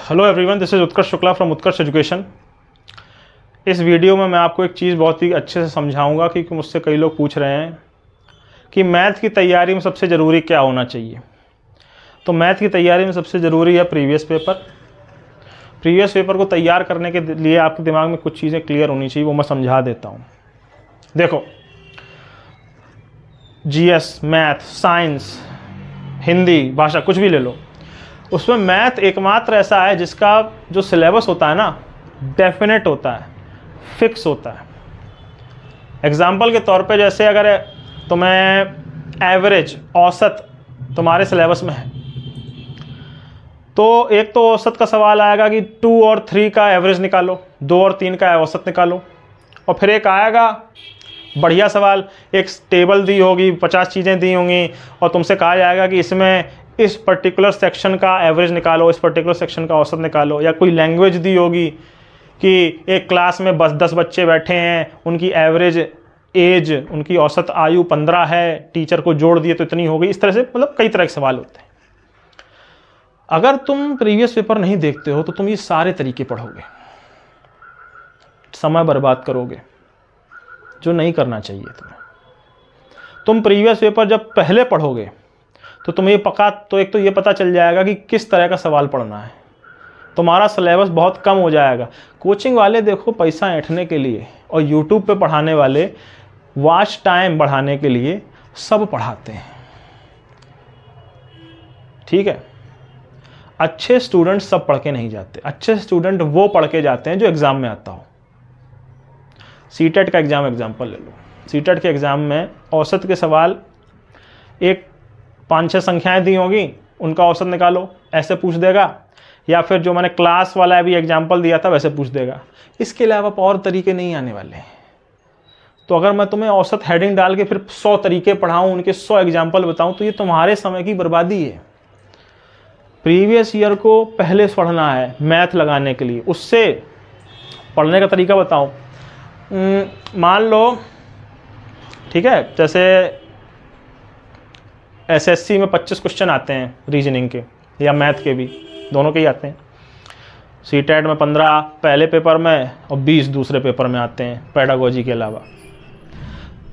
Hello everyone, this is Utkarsh Shukla from Utkarsh education. इस video में मैं आपको एक चीज़ बहुत ही अच्छे से समझाऊंगा क्योंकि मुझसे कई लोग पूछ रहे हैं कि मैथ की तैयारी में सबसे ज़रूरी क्या होना चाहिए। तो मैथ की तैयारी में सबसे ज़रूरी है प्रीवियस पेपर। प्रीवियस पेपर को तैयार करने के लिए आपके दिमाग में कुछ चीज़ें क्लियर होनी चाहिए, वो मैं समझा देता हूँ। देखो, जीएस, मैथ, साइंस, हिंदी भाषा कुछ भी ले लो, उसमें मैथ एकमात्र ऐसा है जिसका जो सिलेबस होता है ना, डेफिनेट होता है, फिक्स होता है। एग्जाम्पल के तौर पे जैसे अगर तुम्हें एवरेज, औसत तुम्हारे सिलेबस में है तो एक तो औसत का सवाल आएगा कि 2 और 3 का एवरेज निकालो, 2 और 3 का औसत निकालो। और फिर एक आएगा बढ़िया सवाल, एक टेबल दी होगी, 50 चीज़ें दी होंगी और तुमसे कहा जाएगा कि इसमें इस पर्टिकुलर सेक्शन का एवरेज निकालो, इस पर्टिकुलर सेक्शन का औसत निकालो। या कोई लैंग्वेज दी होगी कि एक क्लास में बस 10 बच्चे बैठे हैं, उनकी एवरेज एज, उनकी औसत आयु 15 है, टीचर को जोड़ दिए तो इतनी हो गई। इस तरह से मतलब कई तरह के सवाल होते हैं। अगर तुम प्रीवियस पेपर नहीं देखते हो तो तुम ये सारे तरीके पढ़ोगे, समय बर्बाद करोगे, जो नहीं करना चाहिए तुम्हें। तुम प्रीवियस पेपर जब पहले पढ़ोगे तो तुम्हें एक तो ये पता चल जाएगा कि किस तरह का सवाल पढ़ना है। तुम्हारा सिलेबस बहुत कम हो जाएगा। कोचिंग वाले देखो पैसा ऐंठने के लिए और यूट्यूब पे पढ़ाने वाले वॉच टाइम बढ़ाने के लिए सब पढ़ाते हैं, ठीक है। अच्छे स्टूडेंट सब पढ़ के नहीं जाते, अच्छे स्टूडेंट वो पढ़ के जाते हैं जो एग्ज़ाम में आता हो। सीटेट का एग्जाम्पल ले लो। सीटेट के एग्ज़ाम में औसत के सवाल एक 5-6 संख्याएं दी होंगी, उनका औसत निकालो, ऐसे पूछ देगा। या फिर जो मैंने क्लास वाला भी एग्जाम्पल दिया था वैसे पूछ देगा। इसके अलावा और तरीके नहीं आने वाले। तो अगर मैं तुम्हें औसत हेडिंग डाल के फिर 100 तरीके पढ़ाऊँ, उनके 100 एग्जाम्पल बताऊँ, तो ये तुम्हारे समय की बर्बादी है। प्रीवियस ईयर को पहले पढ़ना है मैथ लगाने के लिए। उससे पढ़ने का तरीका बताऊँ। मान लो, ठीक है, जैसे एसएससी में 25 क्वेश्चन आते हैं रीजनिंग के या मैथ के भी, दोनों के ही आते हैं। सीटेट में 15 पहले पेपर में और 20 दूसरे पेपर में आते हैं, पेडागोजी के अलावा।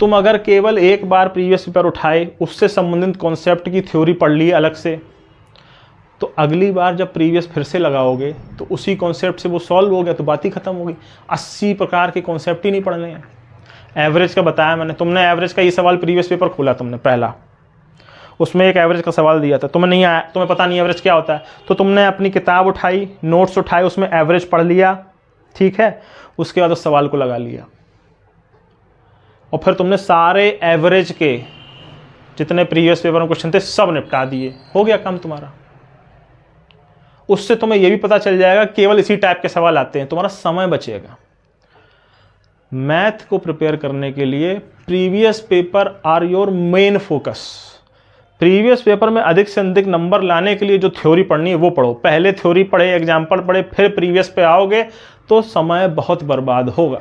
तुम अगर केवल एक बार प्रीवियस पेपर उठाए, उससे संबंधित कॉन्सेप्ट की थ्योरी पढ़ ली अलग से, तो अगली बार जब प्रीवियस फिर से लगाओगे तो उसी कॉन्सेप्ट से वो सॉल्व हो गया तो बात ही खत्म हो गई। 80 प्रकार के कॉन्सेप्ट ही नहीं पढ़ने हैं। एवरेज का बताया मैंने, तुमने एवरेज का ये सवाल प्रीवियस पेपर खोला तुमने पहला, उसमें एक एवरेज का सवाल दिया था, तुम्हें नहीं आया, तुम्हें पता नहीं एवरेज क्या होता है, तो तुमने अपनी किताब उठाई, नोट्स उठाए, उसमें एवरेज पढ़ लिया, ठीक है। उसके बाद उस सवाल को लगा लिया और फिर तुमने सारे एवरेज के जितने प्रीवियस पेपर में क्वेश्चन थे सब निपटा दिए, हो गया काम तुम्हारा। उससे तुम्हें यह भी पता चल जाएगा केवल इसी टाइप के सवाल आते हैं, तुम्हारा समय बचेगा। मैथ को प्रिपेयर करने के लिए previous paper are your main focus. Previous paper में अधिक से अधिक नंबर लाने के लिए जो थ्योरी पढ़नी है वो पढ़ो। पहले थ्योरी पढ़े, एग्जाम्पल पढ़े, फिर प्रीवियस पे आओगे तो समय बहुत बर्बाद होगा।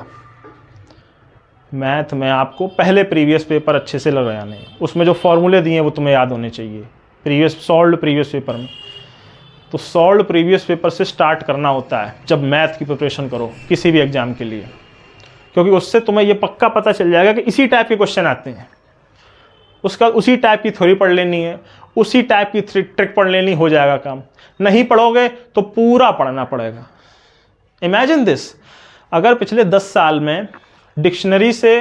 मैथ में आपको पहले प्रीवियस पेपर अच्छे से लगाने हैं, उसमें जो फॉर्मूले दिए हैं वो तुम्हें याद होने चाहिए। सॉल्व्ड प्रीवियस पेपर में, तो सॉल्व्ड प्रीवियस पेपर से स्टार्ट करना होता है जब मैथ की प्रिपरेशन करो किसी भी एग्जाम के लिए, क्योंकि उससे तुम्हें ये पक्का पता चल जाएगा कि इसी टाइप के क्वेश्चन आते हैं। उसका उसी टाइप की थ्योरी पढ़ लेनी है, उसी टाइप की ट्रिक पढ़ लेनी, हो जाएगा काम। नहीं पढ़ोगे तो पूरा पढ़ना पड़ेगा। इमेजिन दिस, अगर पिछले 10 साल में डिक्शनरी से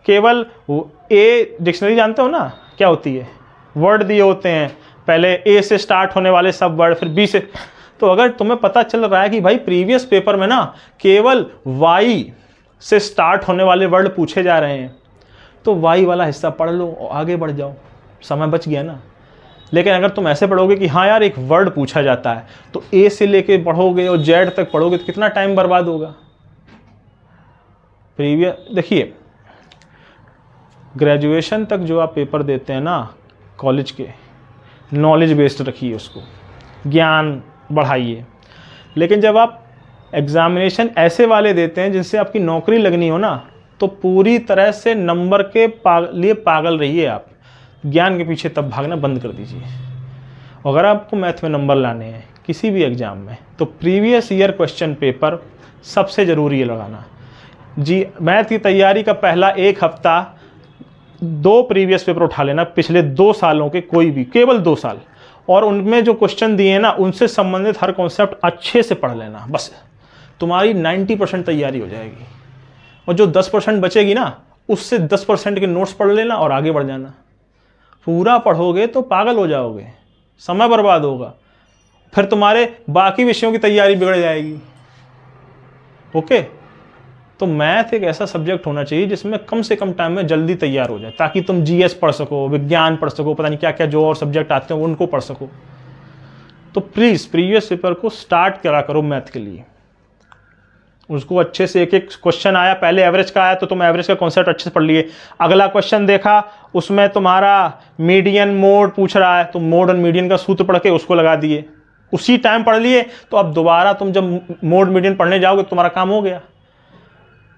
केवल डिक्शनरी जानते हो ना क्या होती है, वर्ड दिए होते हैं, पहले ए से स्टार्ट होने वाले सब वर्ड, फिर बी से। तो अगर तुम्हें पता चल रहा है कि भाई प्रीवियस पेपर में ना केवल वाई से स्टार्ट होने वाले वर्ड पूछे जा रहे हैं, तो वाई वाला हिस्सा पढ़ लो और आगे बढ़ जाओ, समय बच गया ना। लेकिन अगर तुम ऐसे पढ़ोगे कि हाँ यार एक वर्ड पूछा जाता है, तो ए से लेके पढ़ोगे और जेड तक पढ़ोगे तो कितना टाइम बर्बाद होगा। देखिए, ग्रेजुएशन तक जो आप पेपर देते हैं ना कॉलेज के, नॉलेज बेस्ड रखिए, उसको ज्ञान बढ़ाइए। लेकिन जब आप एग्जामिनेशन ऐसे वाले देते हैं जिनसे आपकी नौकरी लगनी हो ना, तो पूरी तरह से नंबर के लिए पागल रहिए आप। ज्ञान के पीछे तब भागना बंद कर दीजिए। अगर आपको मैथ में नंबर लाने हैं, किसी भी एग्ज़ाम में, तो प्रीवियस ईयर क्वेश्चन पेपर सबसे ज़रूरी है लगाना। जी मैथ की तैयारी का पहला 1 हफ्ता 2 प्रीवियस पेपर उठा लेना, पिछले 2 सालों के कोई भी, केवल 2 साल, और उनमें जो क्वेश्चन दिए हैं ना उनसे संबंधित हर कॉन्सेप्ट अच्छे से पढ़ लेना, बस तुम्हारी 90% तैयारी हो जाएगी। और जो 10% बचेगी ना उससे 10% के नोट्स पढ़ लेना और आगे बढ़ जाना। पूरा पढ़ोगे तो पागल हो जाओगे, समय बर्बाद होगा, फिर तुम्हारे बाकी विषयों की तैयारी बिगड़ जाएगी। ओके, तो मैथ एक ऐसा सब्जेक्ट होना चाहिए जिसमें कम से कम टाइम में जल्दी तैयार हो जाए, ताकि तुम जीएस पढ़ सको, विज्ञान पढ़ सको, पता नहीं क्या क्या जो और सब्जेक्ट आते हैं उनको पढ़ सको। तो प्लीज़ प्रीवियस पेपर को स्टार्ट करा करो मैथ के लिए, उसको अच्छे से, एक एक क्वेश्चन आया, पहले एवरेज का आया तो तुम एवरेज का कॉन्सेप्ट अच्छे से पढ़ लिए, अगला क्वेश्चन देखा उसमें तुम्हारा मीडियन मोड पूछ रहा है, तो मोड और मीडियन का सूत्र पढ़ के उसको लगा दिए, उसी टाइम पढ़ लिए, तो अब दोबारा तुम जब मोड मीडियन पढ़ने जाओगे तो तुम्हारा काम हो गया।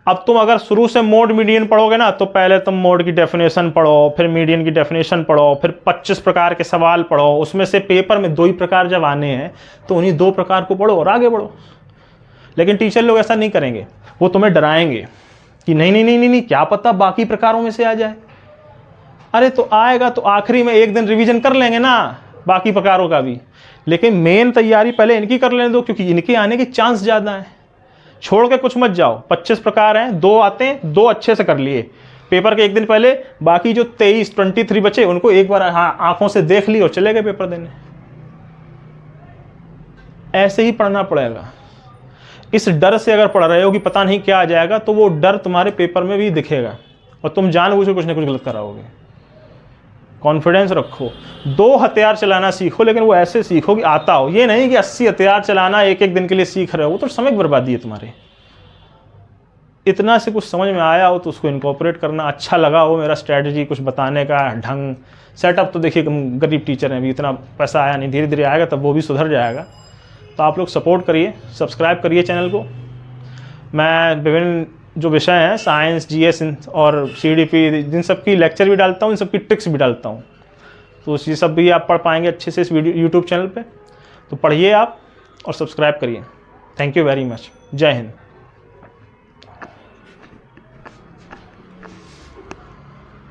अब तुम अगर शुरू से मोड मीडियन पढ़ोगे ना तो पहले तुम मोड की डेफिनेशन पढ़ो, फिर मीडियन की डेफिनेशन पढ़ो, फिर 25 प्रकार के सवाल पढ़ो, उसमें से पेपर में 2 ही प्रकार जब आने हैं तो उन्हीं 2 प्रकार को पढ़ो और आगे बढ़ो। लेकिन टीचर लोग ऐसा नहीं करेंगे, वो तुम्हें डराएंगे कि नहीं नहीं नहीं नहीं, नहीं क्या पता बाकी प्रकारों में से आ जाए। अरे तो आएगा तो आखिरी में एक दिन रिवीजन कर लेंगे ना बाकी प्रकारों का भी, लेकिन मेन तैयारी पहले इनकी कर लेने दो, क्योंकि इनके आने के चांस ज़्यादा हैं। छोड़ के कुछ मत जाओ, 25 प्रकार हैं, 2 आते हैं, 2 अच्छे से कर लिए पेपर के एक दिन पहले, बाकी जो 23 बचे उनको एक बार आंखों से देख ली और चले गए पेपर देने। ऐसे ही पढ़ना पड़ेगा। इस डर से अगर पढ़ रहे हो कि पता नहीं क्या आ जाएगा, तो वो डर तुम्हारे पेपर में भी दिखेगा और तुम जानबूझ के कुछ ना कुछ गलत कराओगे। कॉन्फिडेंस रखो, 2 हथियार चलाना सीखो, लेकिन वो ऐसे सीखो कि आता हो, ये नहीं कि 80 हथियार चलाना एक दिन के लिए सीख रहे हो, वो तो समय की बर्बादी है तुम्हारे। इतना से कुछ समझ में आया हो तो उसको इनकॉर्पोरेट करना, अच्छा लगा हो मेरा स्ट्रैटेजी कुछ बताने का ढंग, सेटअप, तो देखिए गरीब टीचर हैं, अभी इतना पैसा आया नहीं, धीरे धीरे आएगा तब वो भी सुधर जाएगा। तो आप लोग सपोर्ट करिए, सब्सक्राइब करिए चैनल को। मैं विभिन्न जो विषय हैं साइंस, जीएस और सीडीपी, जिन सब की लेक्चर भी डालता हूँ, इन सब की ट्रिक्स भी डालता हूँ, तो ये सब भी आप पढ़ पाएंगे अच्छे से इस वीडियो यूट्यूब चैनल पे। तो पढ़िए आप और सब्सक्राइब करिए। Thank you very much. जय हिंद।